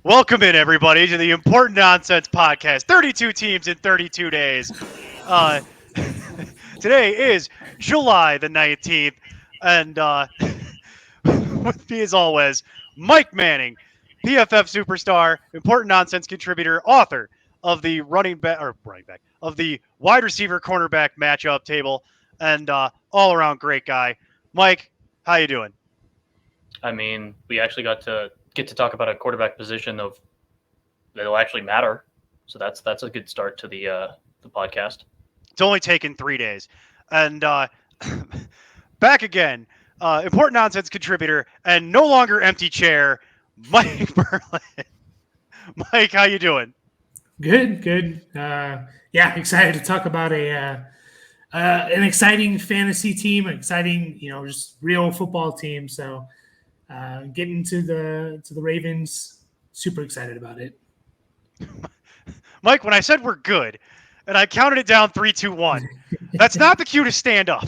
Welcome in, everybody, to the Important Nonsense Podcast. 32 teams in 32 days. Uh, Today is July the 19th, and with me, as always, Mike Manning, PFF superstar, Important Nonsense contributor, author of the running back, of the wide receiver cornerback matchup table, and all around great guy. Mike, how you doing? I mean, we actually get to talk about a quarterback position of that'll actually matter. So that's a good start to the podcast. It's only taken 3 days. And back again, important nonsense contributor and no longer empty chair, Mike Burland. Mike, how you doing? Good, good. Yeah, excited to talk about an exciting fantasy team, exciting, just real football team. So, getting to the Ravens, super excited about it. Mike, when I said we're good, and I counted it down 3, 2, 1, that's not the cue to stand up.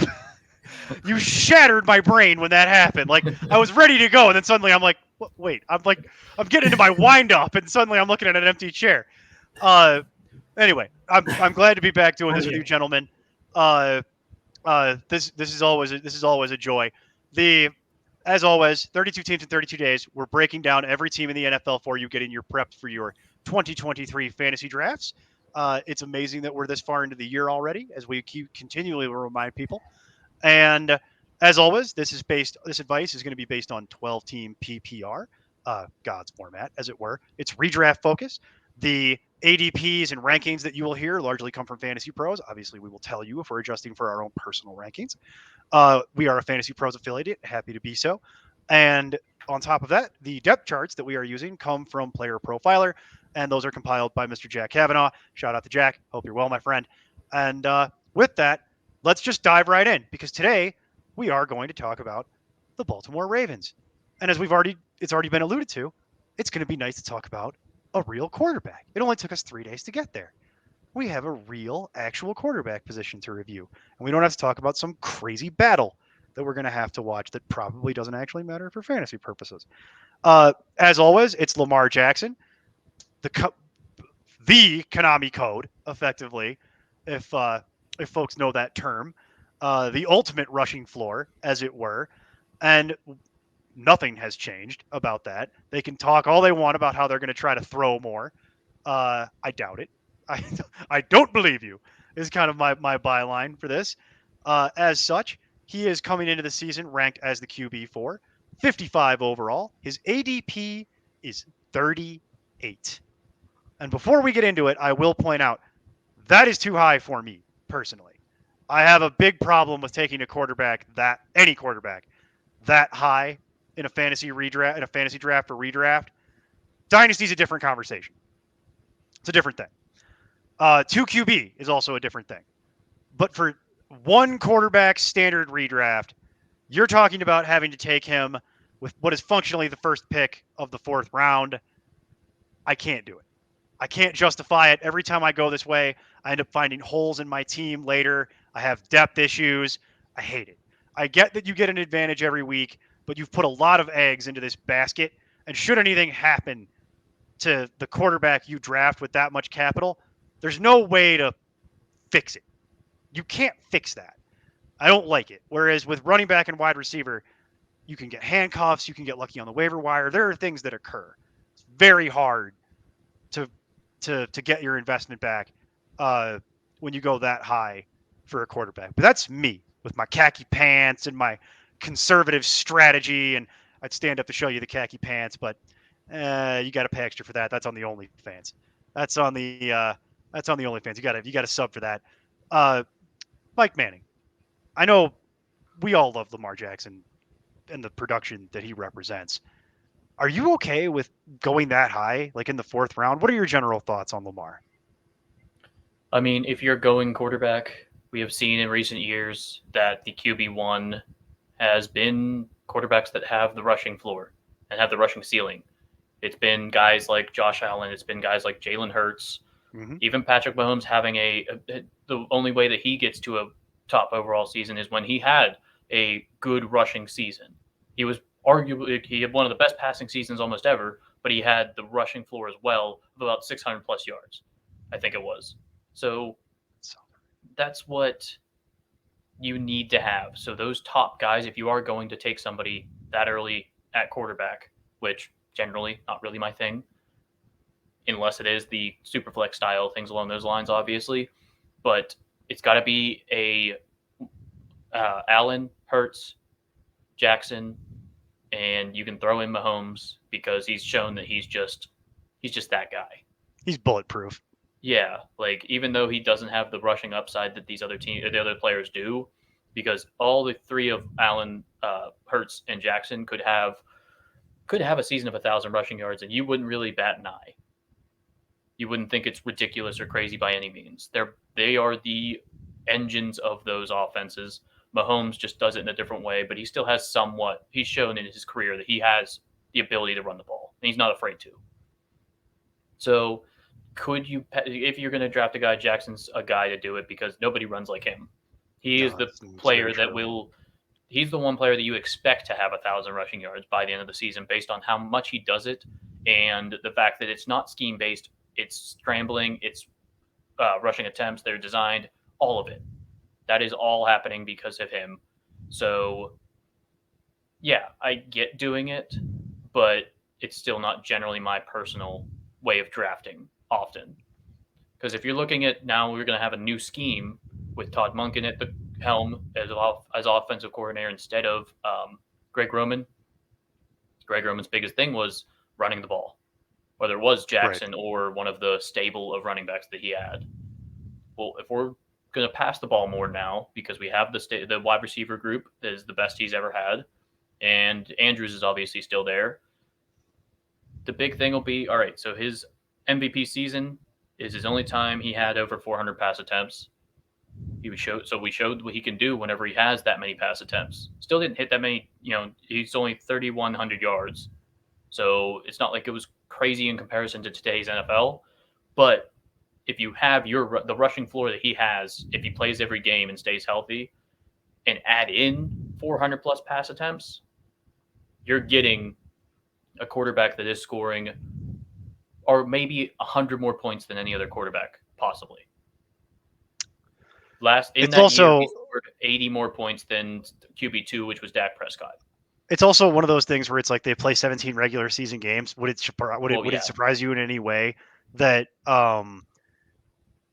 You shattered my brain when that happened. Like I was ready to go, and then suddenly I'm like, wait, I'm getting into my wind up, and suddenly I'm looking at an empty chair. Uh, anyway, I'm glad to be back doing this with you, gentlemen. Uh, this is always a joy. The As always, 32 teams in 32 days. We're breaking down every team in the NFL for you, getting your prepped for your 2023 fantasy drafts. It's amazing that we're this far into the year already, as we keep continually remind people. And as always, this advice is going to be based on 12-team PPR, God's format, as it were. It's redraft focus. The ADPs and rankings that you will hear largely come from Fantasy Pros. Obviously, we will tell you if we're adjusting for our own personal rankings. We are a Fantasy Pros affiliate, happy to be so. And on top of that, the depth charts that we are using come from Player Profiler, and those are compiled by Mr. Jack Kavanaugh. Shout out to Jack. Hope you're well, my friend. And with that, let's just dive right in, because today we are going to talk about the Baltimore Ravens. And as it's already been alluded to, it's going to be nice to talk about a real quarterback. It only took us 3 days to get there. We have a real, actual quarterback position to review, and we don't have to talk about some crazy battle that we're going to have to watch that probably doesn't actually matter for fantasy purposes. As always, it's Lamar Jackson, the the Konami code, effectively, if folks know that term, the ultimate rushing floor, as it were, and nothing has changed about that. They can talk all they want about how they're going to try to throw more. I doubt it. I I don't believe you is kind of my byline for this. As such, he is coming into the season ranked as the QB4, 55 overall. His ADP is 38. And before we get into it, I will point out that is too high for me personally. I have a big problem with taking any quarterback that high in a fantasy draft or redraft. Dynasty's a different conversation. It's a different thing. 2 QB is also a different thing. But for one quarterback standard redraft, you're talking about having to take him with what is functionally the first pick of the 4th round. I can't do it. I can't justify it. Every time I go this way, I end up finding holes in my team later. I have depth issues. I hate it. I get that you get an advantage every week, but you've put a lot of eggs into this basket. And should anything happen to the quarterback you draft with that much capital, there's no way to fix it. You can't fix that. I don't like it. Whereas with running back and wide receiver, you can get handcuffs, you can get lucky on the waiver wire. There are things that occur. It's very hard to get your investment back when you go that high for a quarterback. But that's me with my khaki pants and my conservative strategy. And I'd stand up to show you the khaki pants, but you got to pay extra for that. That's on the OnlyFans. That's on the OnlyFans. You got to sub for that. Mike Manning. I know we all love Lamar Jackson and the production that he represents. Are you okay with going that high, like in the 4th round? What are your general thoughts on Lamar? I mean, if you're going quarterback, we have seen in recent years that the QB1 has been quarterbacks that have the rushing floor and have the rushing ceiling. It's been guys like Josh Allen. It's been guys like Jalen Hurts. Mm-hmm. Even Patrick Mahomes having the only way that he gets to a top overall season is when he had a good rushing season. He was arguably he had one of the best passing seasons almost ever, but he had the rushing floor as well of about 600 plus yards, I think it was. So that's what you need to have. So those top guys, if you are going to take somebody that early at quarterback, which generally not really my thing, unless it is the super flex style, things along those lines, obviously. But it's got to be a Allen, Hurts, Jackson, and you can throw in Mahomes because he's shown that he's just that guy. He's bulletproof. Yeah, like even though he doesn't have the rushing upside that the other players do, because all the three of Allen, Hurts, and Jackson could have a season of 1,000 rushing yards, and you wouldn't really bat an eye. You wouldn't think it's ridiculous or crazy by any means. They are the engines of those offenses. Mahomes just does it in a different way, but he still has somewhat. He's shown in his career that he has the ability to run the ball, and he's not afraid to. So, could you, if you're going to draft a guy, Jackson's a guy to do it because nobody runs like him. He is the player that will. He's the one player that you expect to have 1,000 rushing yards by the end of the season, based on how much he does it, and the fact that it's not scheme based. It's scrambling. It's rushing attempts. They're designed. All of it. That is all happening because of him. So, yeah, I get doing it, but it's still not generally my personal way of drafting often. Because if you're looking at now, we're going to have a new scheme with Todd Monken at the helm as offensive coordinator instead of Greg Roman. Greg Roman's biggest thing was running the ball, whether it was Jackson or one of the stable of running backs that he had. Well, if we're going to pass the ball more now because we have the wide receiver group that is the best he's ever had, and Andrews is obviously still there. The big thing will be, all right, so his MVP season is his only time he had over 400 pass attempts. We showed what he can do whenever he has that many pass attempts. Still didn't hit that many, he's only 3,100 yards. So it's not like it was crazy in comparison to today's NFL, but if you have the rushing floor that he has, if he plays every game and stays healthy, and add in 400 plus pass attempts, you're getting a quarterback that is scoring, or maybe 100 more points than any other quarterback possibly. Year, he scored 80 more points than QB2, which was Dak Prescott. It's also one of those things where it's like they play 17 regular season games. Would it surprise you in any way that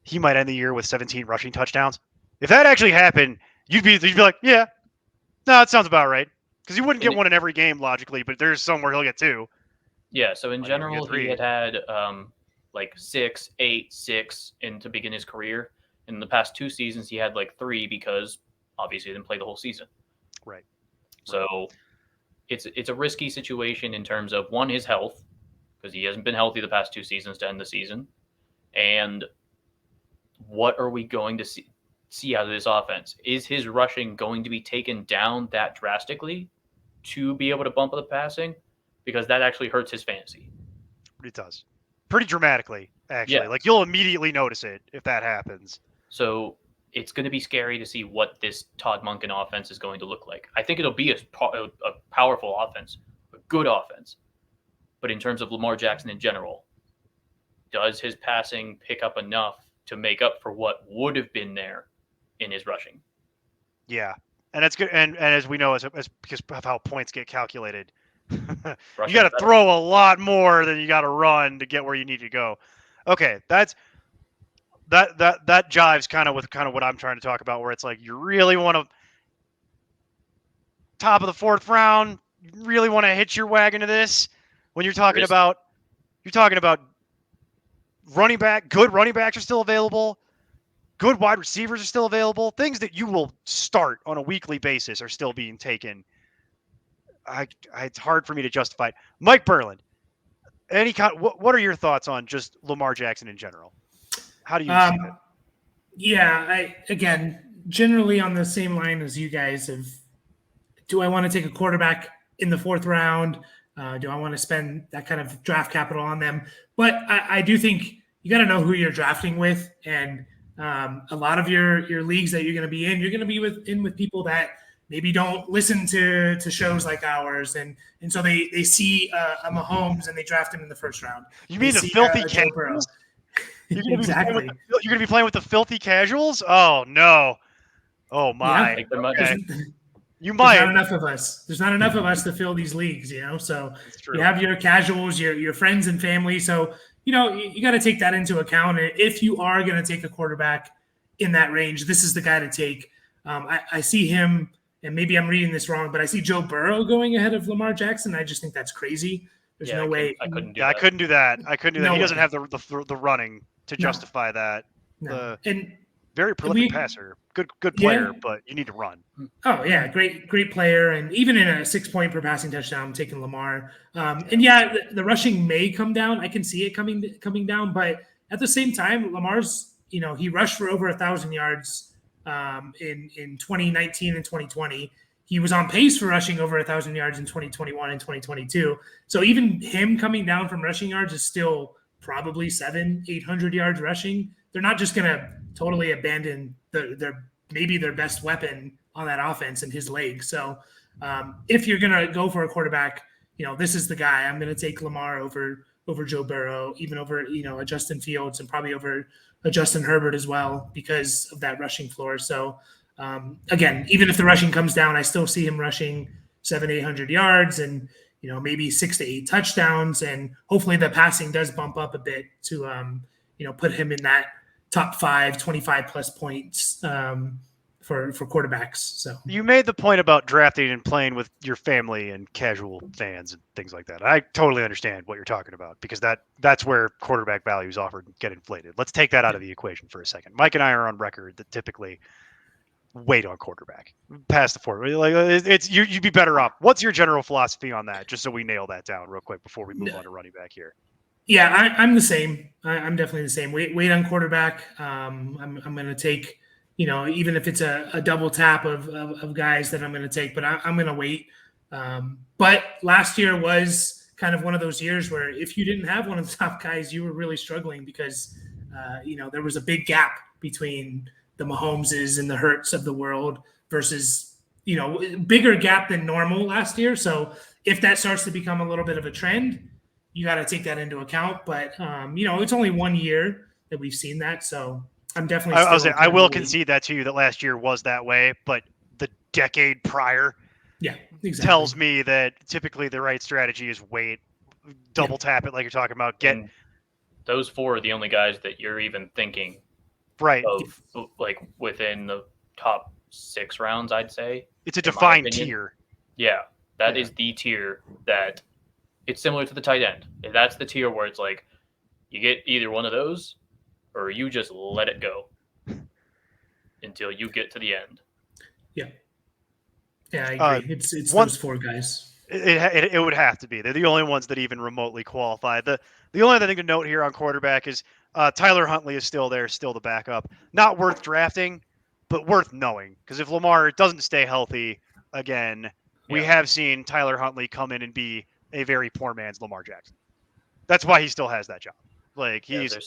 he might end the year with 17 rushing touchdowns? If that actually happened, you'd be like, yeah, no, that sounds about right. Because he wouldn't get one in every game logically, but there's somewhere he'll get two. Yeah, so in general, he had like 6, 8, 6 to begin his career. In the past 2 seasons, he had like 3 because obviously he didn't play the whole season. Right. So it's a risky situation in terms of, one, his health, because he hasn't been healthy the past 2 seasons to end the season. And what are we going to see out of this offense? Is his rushing going to be taken down that drastically to be able to bump up the passing? Because that actually hurts his fantasy. It does. Pretty dramatically, actually. Yeah. Like, you'll immediately notice it if that happens. So it's going to be scary to see what this Todd Monken offense is going to look like. I think it'll be a powerful offense, a good offense. But in terms of Lamar Jackson in general, does his passing pick up enough to make up for what would have been there in his rushing? Yeah. And that's good. And as we know, as because of how points get calculated, you got to throw a lot more than you got to run to get where you need to go. Okay, that jives kind of with what I'm trying to talk about, where it's like you really want to top of the 4th round, you really want to hitch your wagon to this when you're talking about running back. Good running backs are still available. Good wide receivers are still available. Things that you will start on a weekly basis are still being taken. It's hard for me to justify it. Mike Burland, what are your thoughts on just Lamar Jackson in general? How do you see that? Yeah, generally on the same line as you guys of, do I want to take a quarterback in the 4th round? Do I want to spend that kind of draft capital on them? But I do think you got to know who you're drafting with, and a lot of your leagues that you're going to be in, you're going to be with people that maybe don't listen to shows like ours, and so they see a Mahomes and they draft him in the first round. You They mean the see filthy a Joe Burrow. casuals? You're gonna Exactly. you're gonna be playing with the filthy casuals? Oh no! Oh my! Like, there might- Okay. You There's might. not enough of us. There's not enough of us to fill these leagues, So It's true. you have your casuals, your friends and family. So, you got to take that into account. If you are going to take a quarterback in that range, this is the guy to take. I see him, and maybe I'm reading this wrong, but I see Joe Burrow going ahead of Lamar Jackson. I just think that's crazy. There's no way. I couldn't do Yeah, that. I couldn't do that. No He doesn't way. have the running to justify that. No. And very prolific passer, good player, but you need to run. Oh yeah, great player, and even in a 6 point per passing touchdown, I'm taking Lamar. And yeah, the rushing may come down. I can see it coming down, but at the same time, Lamar's he rushed for over 1,000 yards in 2019 and 2020. He was on pace for rushing over 1,000 yards in 2021 and 2022. So even him coming down from rushing yards is still probably 700-800 yards rushing. They're not just going to totally abandon their best weapon on that offense and his legs. So if you're going to go for a quarterback, this is the guy. I'm going to take Lamar over Joe Burrow, even over, a Justin Fields, and probably over a Justin Herbert as well because of that rushing floor. So again, even if the rushing comes down, I still see him rushing 700-800 yards and, maybe 6 to 8 touchdowns. And hopefully the passing does bump up a bit to, put him in that top 5, 25 plus points for quarterbacks. So you made the point about drafting and playing with your family and casual fans and things like that. I totally understand what you're talking about because that's where quarterback values offered get inflated. Let's take that out of the equation for a second. Mike and I are on record that typically wait on quarterback past the 4. Like you'd be better off. What's your general philosophy on that? Just so we nail that down real quick before we move on to running back here. Yeah, I'm the same. I'm definitely the same. Wait on quarterback. I'm going to take, even if it's a double tap of guys that I'm going to take, but I'm going to wait. But last year was kind of one of those years where if you didn't have one of the top guys, you were really struggling because, there was a big gap between the Mahomeses and the Hurts of the world versus, bigger gap than normal last year. So if that starts to become a little bit of a trend, you got to take that into account. But, it's only 1 year that we've seen that. So I'm definitely I will concede that to you that last year was that way, but the decade prior tells me that typically the right strategy is wait, double tap it like you're talking about. And those 4 are the only guys that you're even thinking right of, like within the top 6 rounds, I'd say. It's a defined tier. Yeah, that is the tier that it's similar to the tight end. That's the tier where it's like you get either one of those or you just let it go until you get to the end. Yeah. Yeah, I agree. It's those 4 guys. It would have to be. They're the only ones that even remotely qualify. The only other thing to note here on quarterback is Tyler Huntley is still there, still the backup. Not worth drafting, but worth knowing. Because if Lamar doesn't stay healthy again, we have seen Tyler Huntley come in and be a very poor man's Lamar Jackson. That's why he still has that job. Like is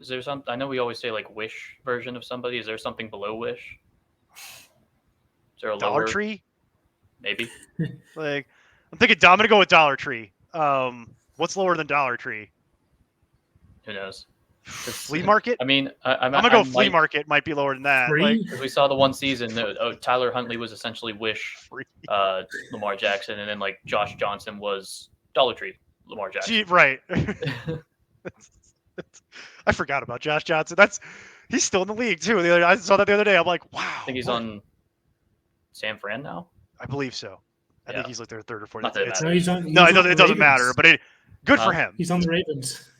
there some? I know we always say like Wish version of somebody. Is there something below Wish? Is there a Dollar lower, Tree? Maybe. Like I'm going to go with Dollar Tree. What's lower than Dollar Tree? Who knows? Flea market? I mean, I'm gonna go flea market might be lower than that. Free? Like we saw the one season, Tyler Huntley was essentially Wish Lamar Jackson, and then like Josh Johnson was Dollar Tree Lamar Jackson. Right. I forgot about Josh Johnson. He's still in the league too. I saw that the other day. I'm like, wow. I think he's on San Fran now. I believe so. I think he's like their 3rd or 4th. It doesn't matter. But good for him. He's on the Ravens.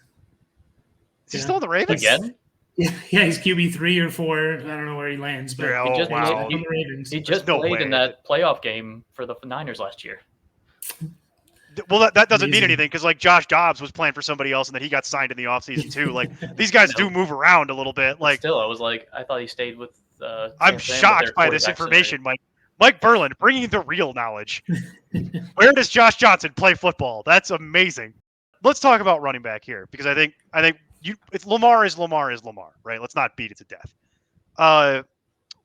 Is he still on the Ravens? Again? Yeah, he's QB 3 or 4. I don't know where he lands, but he just played in that playoff game for the Niners last year. Well, that doesn't mean anything because like Josh Dobbs was playing for somebody else and then he got signed in the offseason too. Like these guys do move around a little bit. Like still, I thought he stayed with. I'm shocked by this information, Mike. Mike Burland bringing the real knowledge. Where does Josh Johnson play football? That's amazing. Let's talk about running back here because I think Lamar is Lamar, right? Let's not beat it to death.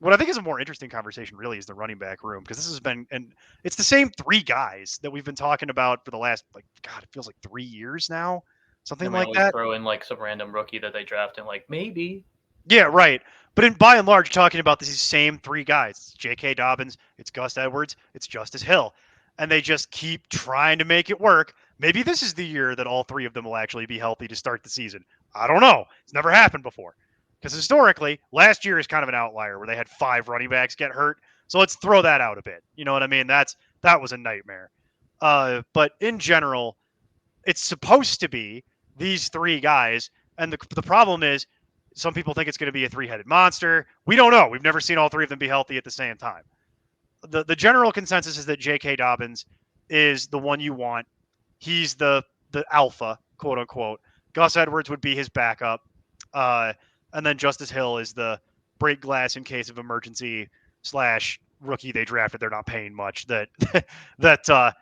what I think is a more interesting conversation really is the running back room, because this has been, and it's the same three guys that we've been talking about for the last, like, God, it feels like 3 years now, something And we like always that. throw in like some random rookie that they draft and like maybe. Yeah, right. But by and large, talking about these same three guys, it's J.K. Dobbins, it's Gus Edwards, it's Justice Hill, and they just keep trying to make it work. Maybe this is the year that all three of them will actually be healthy to start the season. I don't know. It's never happened before. Because historically, last year is kind of an outlier where they had 5 running backs get hurt. So let's throw that out a bit. You know what I mean? That was a nightmare. But in general, it's supposed to be these three guys, and the problem is some people think it's going to be a three-headed monster. We don't know. We've never seen all three of them be healthy at the same time. The general consensus is that J.K. Dobbins is the one you want. He's the alpha, quote unquote. Gus Edwards would be his backup, and then Justice Hill is the break glass in case of emergency / rookie they drafted. They're not paying much. That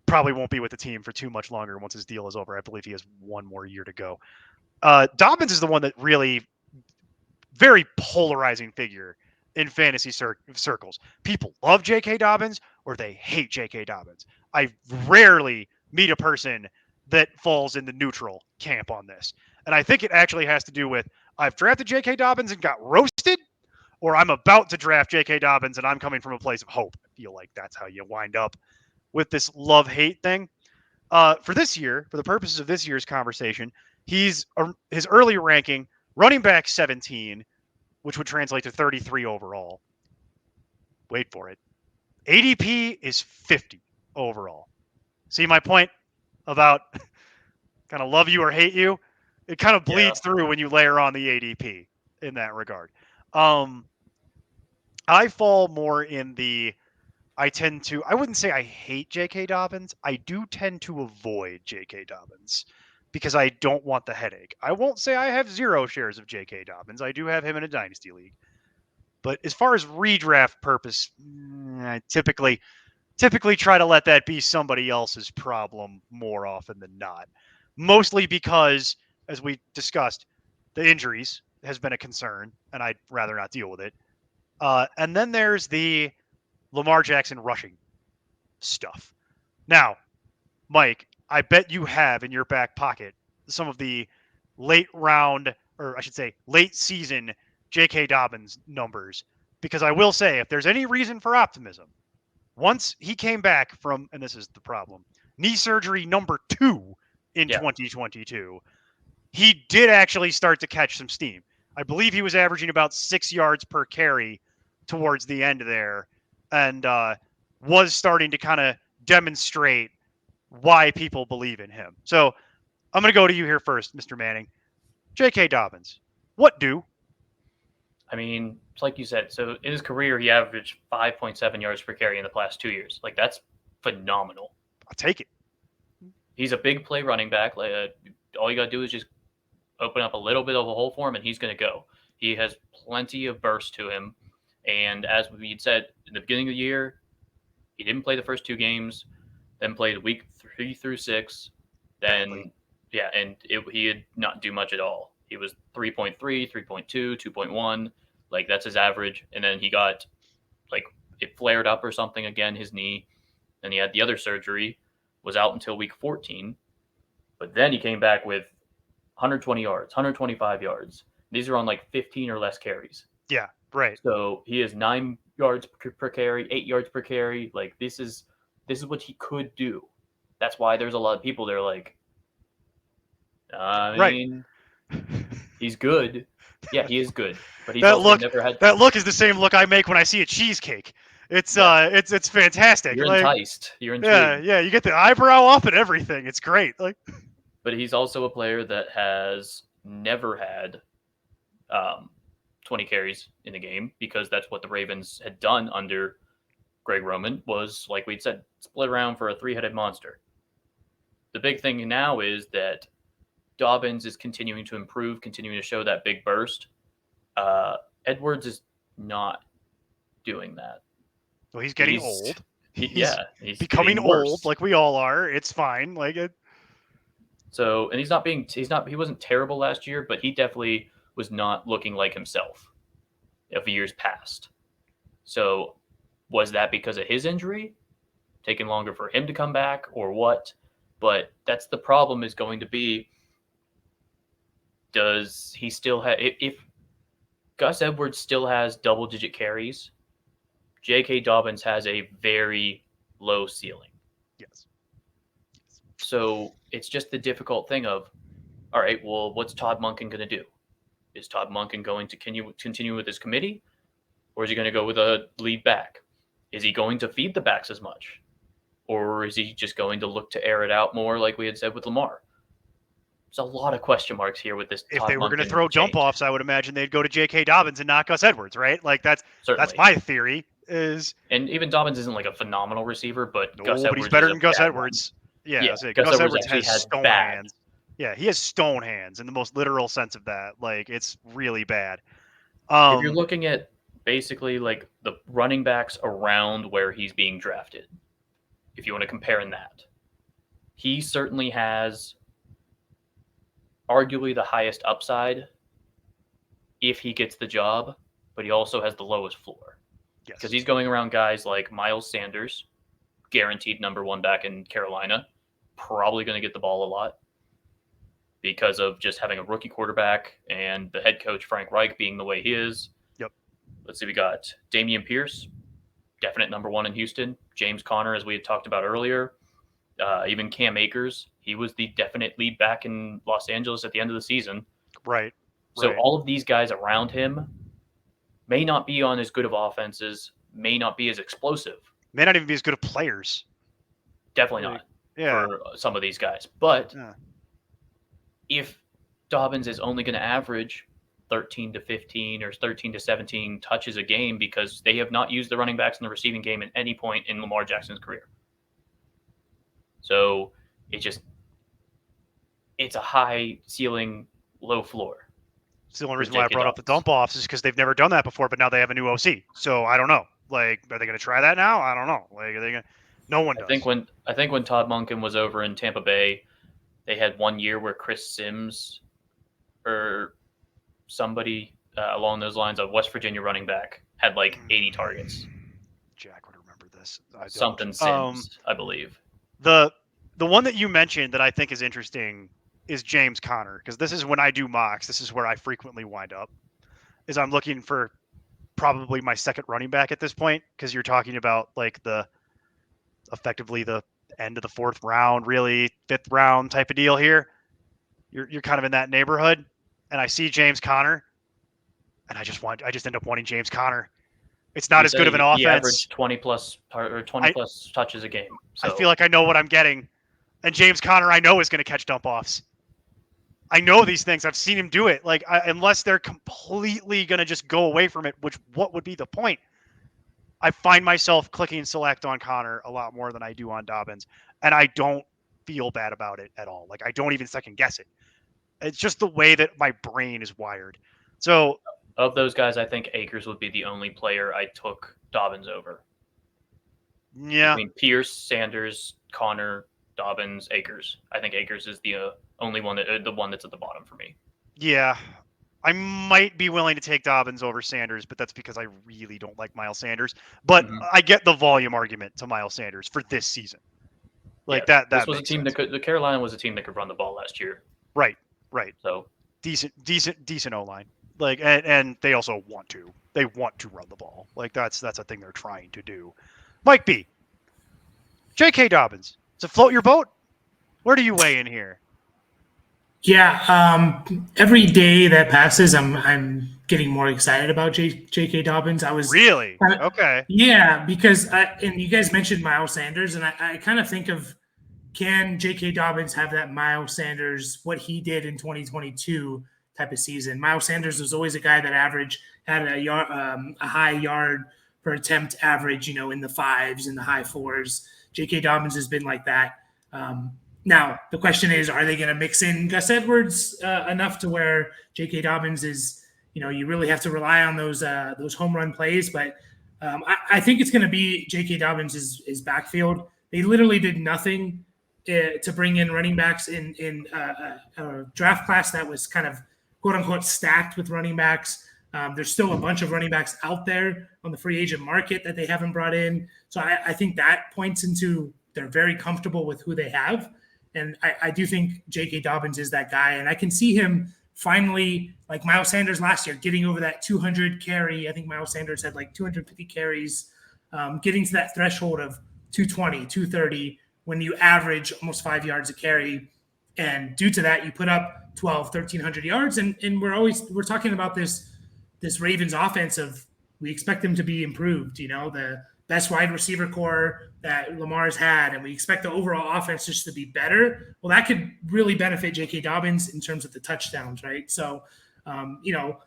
probably won't be with the team for too much longer once his deal is over. I believe he has 1 more year to go. Dobbins is the one that really very polarizing figure in fantasy circles. People love J.K. Dobbins or they hate J.K. Dobbins. I rarely meet a person that falls in the neutral camp on this. And I think it actually has to do with I've drafted J.K. Dobbins and got roasted, or I'm about to draft J.K. Dobbins and I'm coming from a place of hope. I feel like that's how you wind up with this love-hate thing. For this year, for the purposes of this year's conversation, his early ranking, running back 17, which would translate to 33 overall. Wait for it. ADP is 50 overall. See my point about kind of love you or hate you? It kind of bleeds through when you layer on the ADP in that regard. I fall more in the I wouldn't say I hate J.K. Dobbins. I do tend to avoid J.K. Dobbins because I don't want the headache. I won't say I have 0 shares of J.K. Dobbins. I do have him in a dynasty league. But as far as redraft purpose, I typically try to let that be somebody else's problem more often than not. Mostly because, as we discussed, the injuries has been a concern, and I'd rather not deal with it. And then there's the Lamar Jackson rushing stuff. Now, Mike, I bet you have in your back pocket some of the late round, or I should say late season J.K. Dobbins numbers, because I will say if there's any reason for optimism, once he came back from, and this is the problem, knee surgery number 2 in 2022, he did actually start to catch some steam. I believe he was averaging about 6 yards per carry towards the end there, and was starting to kind of demonstrate why people believe in him. So I'm going to go to you here first, Mr. Manning. J.K. Dobbins, what do? I mean, it's like you said. So in his career, he averaged 5.7 yards per carry in the past 2 years. Like, that's phenomenal. I'll take it. He's a big play running back. Like, all you got to do is just open up a little bit of a hole for him, and he's going to go. He has plenty of burst to him. And as we had said in the beginning of the year, he didn't play the first 2 games, then played week 3 through 6. Then, and he did not do much at all. He was 3.3, 3.2, 2.1. Like, that's his average. And then he got, like, it flared up or something again, his knee. Then he had the other surgery, was out until week 14. But then he came back with 120 yards, 125 yards. These are on, like, 15 or less carries. Yeah, right. So he is 9 yards per carry, 8 yards per carry. Like, this is what he could do. That's why there's a lot of people that are like, I mean, he's good. Yeah, he is good. But he's never had that look is the same look I make when I see a cheesecake. It's it's fantastic. You're enticed. You're intrigued. Yeah, you get the eyebrow up and everything. It's great. Like, but he's also a player that has never had 20 carries in a game, because that's what the Ravens had done under Greg Roman, was, like we'd said, split around for a 3-headed monster. The big thing now is that Dobbins is continuing to improve, continuing to show that big burst. Edwards is not doing that. Well, he's getting old. He's becoming old, like we all are. It's fine. Like it. So, and he wasn't terrible last year, but he definitely was not looking like himself of years past. So was that because of his injury? Taking longer for him to come back or what? But that's the problem is going to be, does he still have, if Gus Edwards still has double-digit carries, J.K. Dobbins has a very low ceiling. Yes. So it's just the difficult thing of, all right, well, what's Todd Monken going to do? Is Todd Monken going to continue with his committee, or is he going to go with a lead back? Is he going to feed the backs as much, or is he just going to look to air it out more like we had said with Lamar? There's a lot of question marks here with this. If they were going to throw dump offs, I would imagine they'd go to J.K. Dobbins and not Gus Edwards, right? Like that's my theory. And even Dobbins isn't like a phenomenal receiver, but Gus but Edwards he's better is than Gus Edwards. Yeah, Gus Edwards has stone hands. Yeah, he has stone hands in the most literal sense of that. Like it's really bad. If you're looking at basically like the running backs around where he's being drafted, if you want to compare in that, he certainly has arguably the highest upside if he gets the job, but he also has the lowest floor. Yes. Because he's going around guys like Miles Sanders, guaranteed number one back in Carolina, probably going to get the ball a lot because of just having a rookie quarterback and the head coach, Frank Reich, being the way he is. Yep. Let's see, we got Damian Pierce, definite number one in Houston. James Conner, as we had talked about earlier. Even Cam Akers, he was the definite lead back in Los Angeles at the end of the season. Right. So all of these guys around him may not be on as good of offenses, may not be as explosive. May not even be as good of players. Definitely not for some of these guys. But if Dobbins is only going to average 13 to 15 or 13 to 17 touches a game because they have not used the running backs in the receiving game at any point in Lamar Jackson's career. So it's a high ceiling, low floor. It's the only reason why I brought up the dump offs is because they've never done that before, but now they have a new OC. So I don't know. Like, are they going to try that now? I don't know. Like, are they going to? No one does. I think when Todd Monken was over in Tampa Bay, they had 1 year where Chris Sims or somebody along those lines, a West Virginia running back, had like 80 targets. Jack would remember this. Something Sims, I believe. The one that you mentioned that I think is interesting is James Conner, because this is when I do mocks. This is where I frequently wind up. Is I'm looking for probably my second running back at this point, because you're talking about like effectively the end of the fourth round, really fifth round type of deal here. You're kind of in that neighborhood, and I see James Conner, and I just end up wanting James Conner. It's not as good of an offense. He averaged 20 plus touches a game. So. I feel like I know what I'm getting, and James Conner I know is going to catch dump offs. I know these things. I've seen him do it. Like unless they're completely going to just go away from it, which what would be the point? I find myself clicking select on Conner a lot more than I do on Dobbins, and I don't feel bad about it at all. Like I don't even second guess it. It's just the way that my brain is wired. So of those guys, I think Akers would be the only player I took Dobbins over. Yeah. I mean, Pierce, Sanders, Conner, Dobbins, Akers. I think Akers is the only one the one that's at the bottom for me. Yeah. I might be willing to take Dobbins over Sanders, but that's because I really don't like Miles Sanders. But I get the volume argument to Miles Sanders for this season. Like that this was a team sense. The Carolina was a team that could run the ball last year. Right. So decent O-line. Like and they also want to. They want to run the ball. Like that's a thing they're trying to do. Mike B. J.K. Dobbins. To float your boat? Where do you weigh in here? Yeah, every day that passes, I'm getting more excited about J.K. Dobbins. I was really okay. Yeah, because and you guys mentioned Miles Sanders, and I kind of think of, can J.K. Dobbins have that Miles Sanders, what he did in 2022 type of season? Miles Sanders was always a guy that had a high yard per attempt average, in the 5s and the high 4s. J.K. Dobbins has been like that. Now, the question is, are they going to mix in Gus Edwards enough to where J.K. Dobbins is, you really have to rely on those home run plays. But I think it's going to be J.K. Dobbins' backfield. They literally did nothing to bring in running backs in a draft class that was kind of quote unquote stacked with running backs. There's still a bunch of running backs out there on the free agent market that they haven't brought in. So I think that points into they're very comfortable with who they have. And I do think J.K. Dobbins is that guy. And I can see him finally, like Miles Sanders last year, getting over that 200 carry. I think Miles Sanders had like 250 carries, getting to that threshold of 220, 230 when you average almost 5 yards a carry. And due to that, you put up 1,300 yards. And we're talking about this Ravens offense of we expect them to be improved, the best wide receiver core that Lamar's had, and we expect the overall offense just to be better. Well, that could really benefit J.K. Dobbins in terms of the touchdowns, right? So, Lamar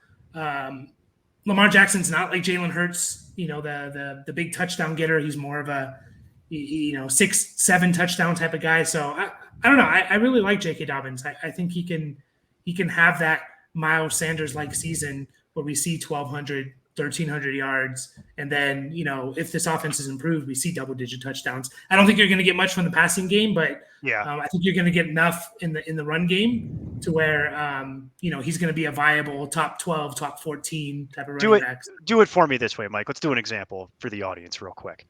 Jackson's not like Jalen Hurts, the big touchdown getter. He's more of a 6-7 touchdown type of guy. So I don't know. I really like J.K. Dobbins. I think he can have that Miles Sanders like season where we see 1,200, 1,300 yards. And then, if this offense is improved, we see double-digit touchdowns. I don't think you're going to get much from the passing game, but I think you're going to get enough in the run game to where, he's going to be a viable top 12, top 14 type of running back. Do it for me this way, Mike. Let's do an example for the audience real quick.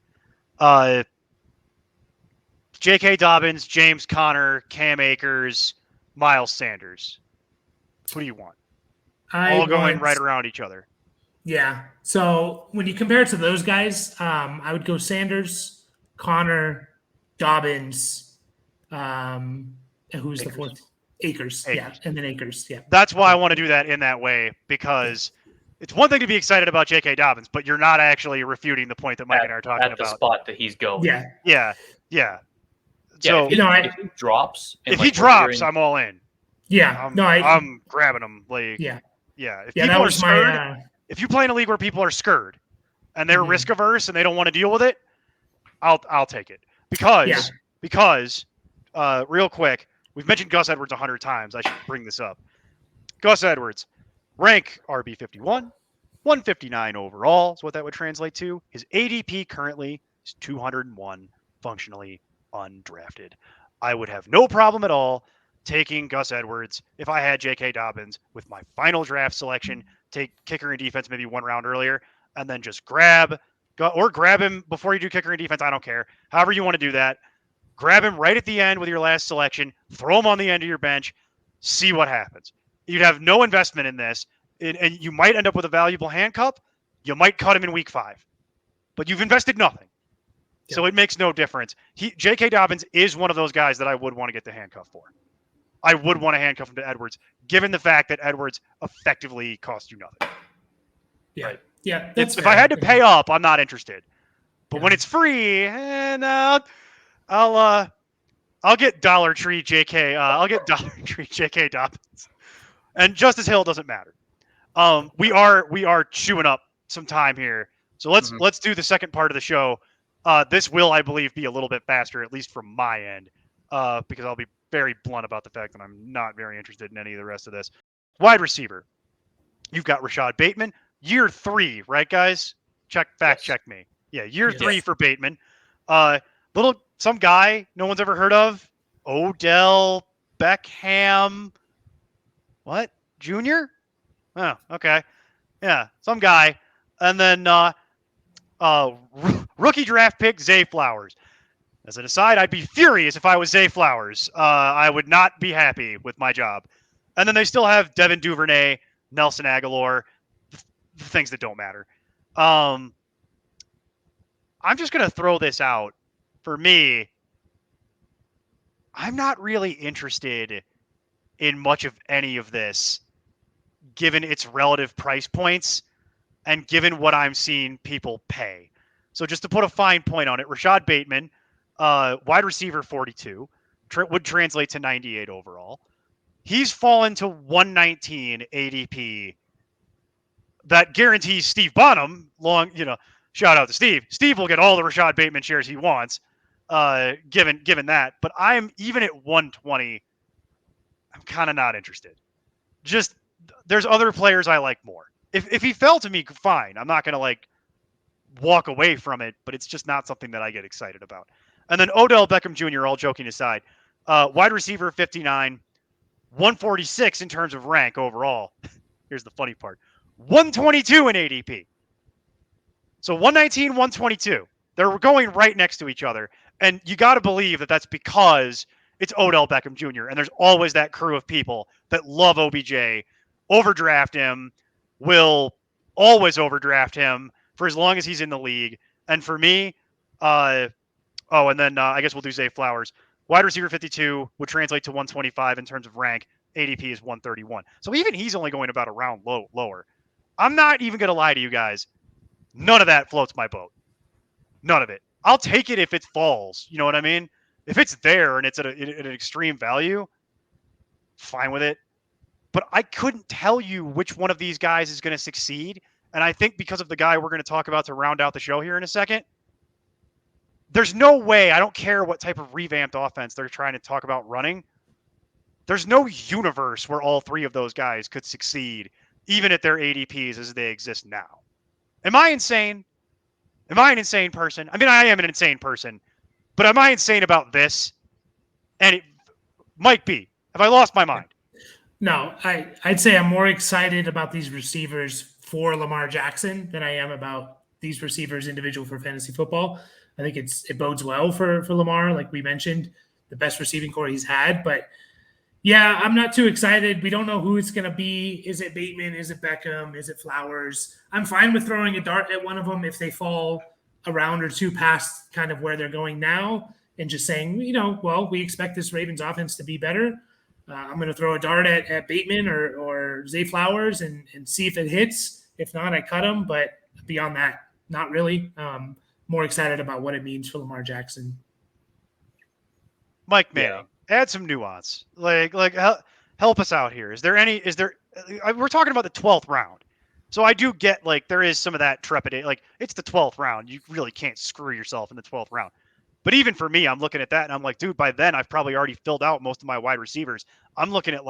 J.K. Dobbins, James Conner, Cam Akers, Miles Sanders. Who do you want? All going right around each other. Yeah. So when you compare it to those guys, I would go Sanders, Conner, Dobbins, and who's the fourth? Akers. Yeah, and then Akers. Yeah. That's why I want to do that in that way, because it's one thing to be excited about J.K. Dobbins, but you're not actually refuting the point that Mike and I are talking about. At the spot that he's going. Yeah. So if he drops, I'm all in. Yeah. I'm grabbing him. If you play in a league where people are scared and they're risk averse and they don't want to deal with it, I'll take it because real quick, we've mentioned Gus Edwards 100 times. I should bring this up. Gus Edwards, rank RB51, 159 overall is what that would translate to. His ADP currently is 201, functionally undrafted. I would have no problem at all taking Gus Edwards if I had J.K. Dobbins with my final draft selection, take kicker and defense maybe one round earlier, and then just grab him before you do kicker and defense. I don't care. However you want to do that. Grab him right at the end with your last selection, throw him on the end of your bench, see what happens. You'd have no investment in this, and you might end up with a valuable handcuff. You might cut him in week 5, but you've invested nothing. Yeah. So it makes no difference. J.K. Dobbins is one of those guys that I would want to get the handcuff for. I would want to handcuff him to Edwards, given the fact that Edwards effectively cost you nothing. Yeah. Right? Yeah. If I had to pay up, I'm not interested. But when it's free, I'll get Dollar Tree JK. I'll get Dollar Tree JK Dobbins, and Justice Hill doesn't matter. We are chewing up some time here, so let's do the second part of the show. This will, I believe, be a little bit faster, at least from my end, because I'll be very blunt about the fact that I'm not very interested in any of the rest of this. Wide receiver, you've got Rashad Bateman, year 3, right, guys? Check me. Yeah, year 3 for Bateman. Some guy no one's ever heard of, Odell Beckham. What? Junior? Oh, okay. Yeah, some guy. And then rookie draft pick Zay Flowers. As an aside, I'd be furious if I was Zay Flowers. I would not be happy with my job. And then they still have Devin Duvernay, Nelson Aguilar, the things that don't matter. I'm just going to throw this out. For me, I'm not really interested in much of any of this, given its relative price points and given what I'm seeing people pay. So just to put a fine point on it, Rashad Bateman, wide receiver 42, would translate to 98 overall. He's fallen to 119 ADP. That guarantees Steve Bonham shout out to Steve. Steve will get all the Rashad Bateman shares he wants, given that. But I'm even at 120. I'm kind of not interested. Just there's other players I like more. If he fell to me, fine. I'm not gonna walk away from it, but it's just not something that I get excited about. And then Odell Beckham Jr., all joking aside, wide receiver 59, 146 in terms of rank overall. Here's the funny part. 122 in ADP. So 119, 122. They're going right next to each other. And you got to believe that that's because it's Odell Beckham Jr. And there's always that crew of people that love OBJ, overdraft him, will always overdraft him for as long as he's in the league. And for me, and then I guess we'll do Zay Flowers. Wide receiver 52 would translate to 125 in terms of rank. ADP is 131. So even he's only going about a round lower. I'm not even going to lie to you guys. None of that floats my boat. None of it. I'll take it if it falls. You know what I mean? If it's there and it's at an extreme value, fine with it. But I couldn't tell you which one of these guys is going to succeed. And I think because of the guy we're going to talk about to round out the show here in a second, there's no way, I don't care what type of revamped offense they're trying to talk about running, there's no universe where all three of those guys could succeed, even at their ADPs as they exist now. Am I insane? Am I an insane person? I mean, I am an insane person, but am I insane about this? And it might be. Have I lost my mind? No, I'd say I'm more excited about these receivers for Lamar Jackson than I am about these receivers individual for fantasy football. I think it bodes well for Lamar, like we mentioned, the best receiving core he's had. But yeah, I'm not too excited. We don't know who it's going to be. Is it Bateman? Is it Beckham? Is it Flowers? I'm fine with throwing a dart at one of them if they fall a round or two past kind of where they're going now and just saying, we expect this Ravens offense to be better. I'm going to throw a dart at Bateman or Zay Flowers and see if it hits. If not, I cut him. But beyond that, not really. More excited about what it means for Lamar Jackson. Mike Manning, add some nuance. Like help us out here. We're talking about the 12th round. So I do get there is some of that trepidation. It's the 12th round. You really can't screw yourself in the 12th round. But even for me, I'm looking at that and I'm like, dude, by then I've probably already filled out most of my wide receivers. I'm looking at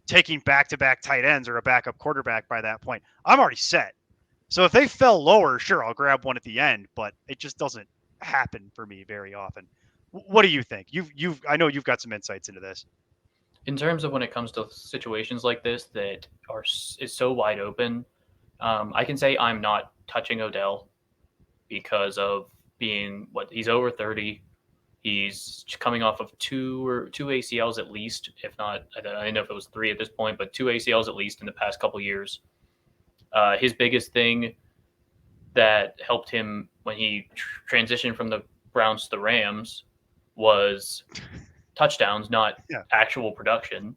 taking back-to-back tight ends or a backup quarterback by that point. I'm already set. So if they fell lower, sure, I'll grab one at the end, but it just doesn't happen for me very often. What do you think? I know you've got some insights into this. In terms of when it comes to situations like this that is so wide open, I can say I'm not touching Odell because of being he's over 30. He's coming off of two ACLs at least, if not, I don't know if it was 3 at this point, but 2 ACLs at least in the past couple years. His biggest thing that helped him when he transitioned from the Browns to the Rams was touchdowns, not actual production,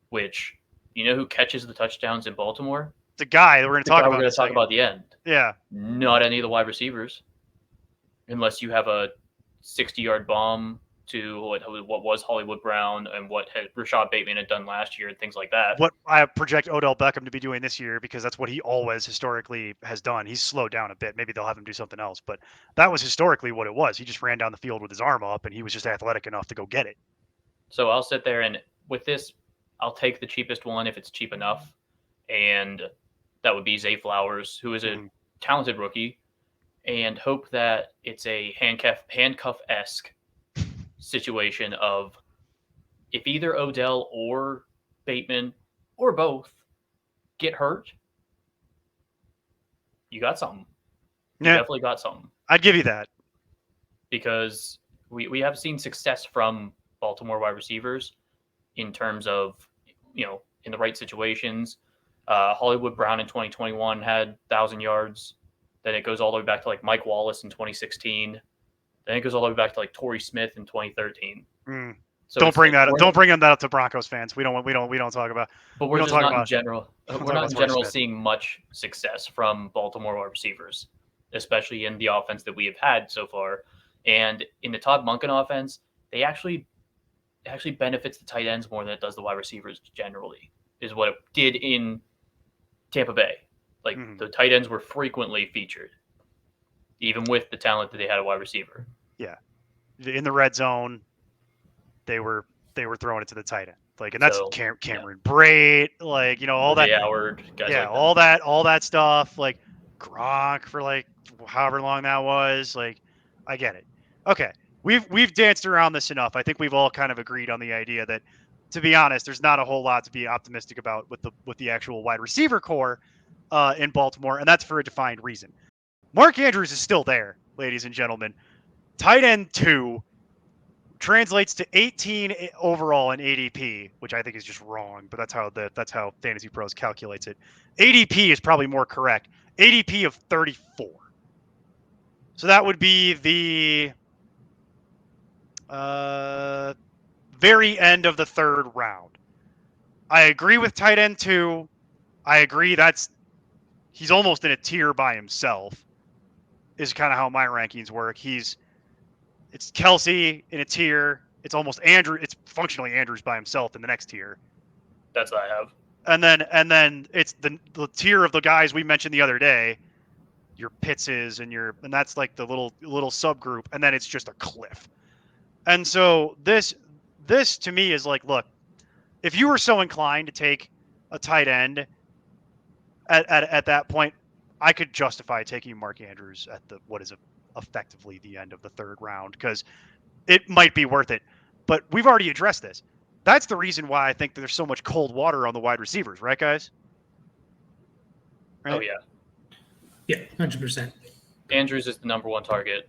which, who catches the touchdowns in Baltimore? The guy that we're going to talk about. We're going to talk about at the end. Yeah. Not any of the wide receivers, unless you have a 60-yard bomb to what was Hollywood Brown and what Rashad Bateman had done last year and things like that. What I project Odell Beckham to be doing this year, because that's what he always historically has done. He's slowed down a bit. Maybe they'll have him do something else, but that was historically what it was. He just ran down the field with his arm up, and he was just athletic enough to go get it. So I'll sit there, and with this, I'll take the cheapest one if it's cheap enough, and that would be Zay Flowers, who is a talented rookie, and hope that it's a handcuff-esque situation of if either Odell or Bateman or both get hurt, you got something. You definitely got something. I'd give you that. Because we have seen success from Baltimore wide receivers in terms of, in the right situations. Hollywood Brown in 2021 had 1,000 yards. Then it goes all the way back to Mike Wallace in 2016. Then it goes all the way back to Torrey Smith in 2013. So don't bring that up to Broncos fans. We don't talk about. But we're just not in general. We're not in general seeing much success from Baltimore wide receivers, especially in the offense that we have had so far. And in the Todd Monken offense, it actually benefits the tight ends more than it does the wide receivers generally, is what it did in Tampa Bay. The tight ends were frequently featured, even with the talent that they had a wide receiver. Yeah. In the red zone, they were throwing it to the tight end. And that's Cameron Brate, all that. Howard, guys all that stuff, Gronk for however long that was. I get it. Okay. We've danced around this enough. I think we've all kind of agreed on the idea that, to be honest, there's not a whole lot to be optimistic about with the actual wide receiver core. in Baltimore, and that's for a defined reason. Mark Andrews is still there, ladies and gentlemen. Tight end 2 translates to 18 overall in ADP, which I think is just wrong, but that's how Fantasy Pros calculates it. ADP is probably more correct. ADP of 34. So that would be the very end of the 3rd round. I agree with tight end 2. I agree he's almost in a tier by himself, is kind of how my rankings work. It's Kelsey in a tier. It's almost Andrew. It's functionally Andrews by himself in the next tier. That's what I have. And then it's the tier of the guys we mentioned the other day, your Pittses and that's like the little subgroup, and then it's just a cliff. And so this to me is like, look, if you were so inclined to take a tight end at that point, I could justify taking Mark Andrews at what is effectively the end of the 3rd round, because it might be worth it. But we've already addressed this. That's the reason why I think that there's so much cold water on the wide receivers, right, guys? Right? Oh, yeah. Yeah, 100%. Andrews is the number 1 target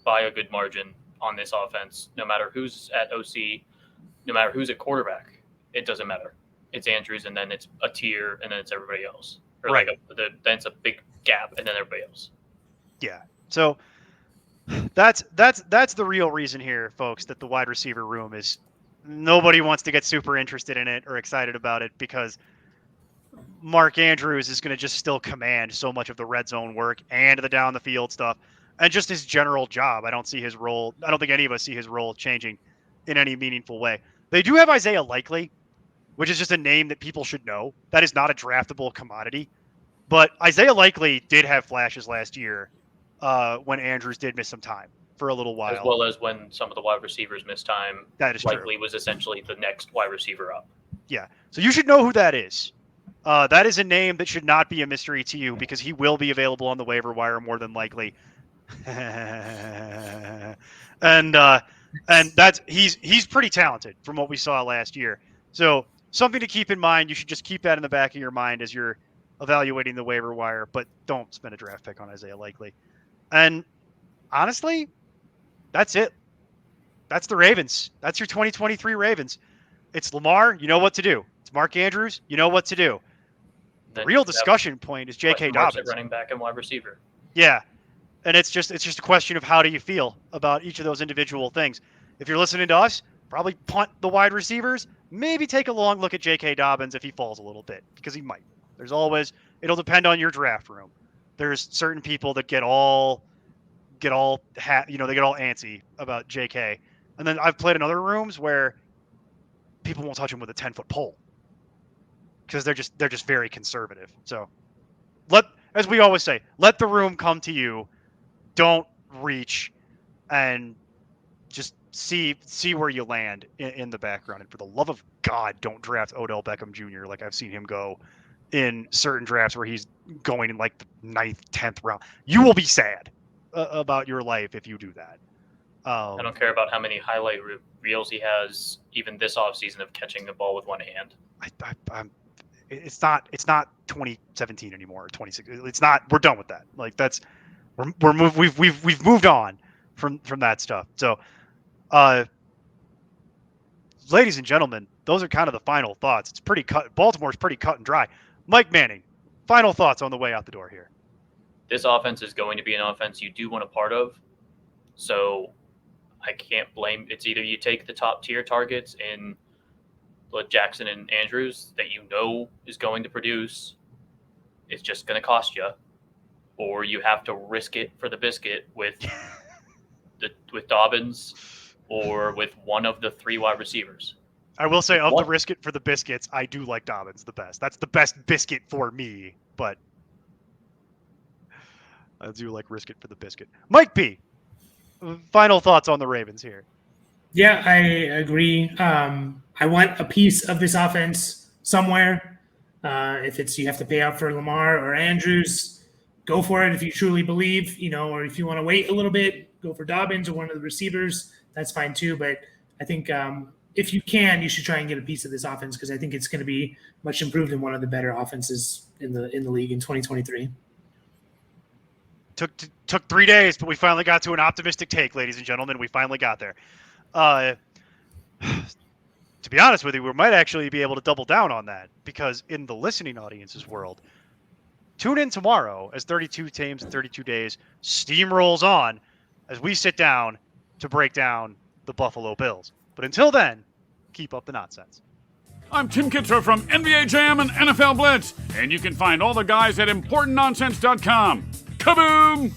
by a good margin on this offense. No matter who's at OC, no matter who's at quarterback, it doesn't matter. It's Andrews, and then it's a tier, and then it's everybody else. Or right. Then it's a big gap, and then everybody else. Yeah. So that's the real reason here, folks, that the wide receiver room is nobody wants to get super interested in it or excited about it, because Mark Andrews is going to just still command so much of the red zone work and the down the field stuff and just his general job. I don't think any of us see his role changing in any meaningful way. They do have Isaiah Likely, which is just a name that people should know. That is not a draftable commodity. But Isaiah Likely did have flashes last year when Andrews did miss some time for a little while. As well as when some of the wide receivers missed time. That is Likely true. Was essentially the next wide receiver up. Yeah. So you should know who that is. That is a name that should not be a mystery to you, because he will be available on the waiver wire more than likely. and he's pretty talented from what we saw last year. So something to keep in mind. You should just keep that in the back of your mind as you're evaluating the waiver wire, but don't spend a draft pick on Isaiah Likely. And honestly, that's it. That's the Ravens. That's your 2023 Ravens. It's Lamar. You know what to do. It's Mark Andrews. You know what to do. The real discussion point is J.K. Dobbins, running back and wide receiver. Yeah, and it's just a question of how do you feel about each of those individual things. If you're listening to us, probably punt the wide receivers. Maybe take a long look at J.K. Dobbins if he falls a little bit, because he might. It'll depend on your draft room. There's certain people that get all antsy about J.K. And then I've played in other rooms where people won't touch him with a 10-foot pole because they're just very conservative. So as we always say, let the room come to you. Don't reach, and just see where you land in the background. And for the love of God, don't draft Odell Beckham Jr. like I've seen him go in certain drafts where he's going in like the 9th, 10th round. You will be sad about your life if you do that. I don't care about how many highlight reels he has, even this offseason, of catching the ball with one hand. It's not 2017 anymore, or 2016. It's not. We're done with that. Like we've moved on from that stuff. So, ladies and gentlemen, those are kind of the final thoughts. It's pretty cut. Baltimore's pretty cut and dry. Mike Manning, final thoughts on the way out the door here. This offense is going to be an offense you do want a part of. So I can't blame. It's either you take the top tier targets in Jackson and Andrews that you know is going to produce. It's just going to cost you, or you have to risk it for the biscuit with Dobbins or with one of the 3 wide receivers. I will say, of the risk it for the biscuits, I do like Dobbins the best. That's the best biscuit for me, but I do like risk it for the biscuit. Mike P., final thoughts on the Ravens here. Yeah, I agree. I want a piece of this offense somewhere. If it's you have to pay out for Lamar or Andrews, go for it if you truly believe, or if you want to wait a little bit, go for Dobbins or one of the receivers. That's fine too. But I think if you can, you should try and get a piece of this offense because I think it's going to be much improved and one of the better offenses in the league in 2023. Took 3 days, but we finally got to an optimistic take, ladies and gentlemen. We finally got there. To be honest with you, we might actually be able to double down on that because in the listening audience's world, tune in tomorrow as 32 teams in 32 days steamrolls on as we sit down to break down the Buffalo Bills. But until then, keep up the nonsense. I'm Tim Kitzrow from NBA Jam and NFL Blitz, and you can find all the guys at ImportantNonsense.com. Kaboom!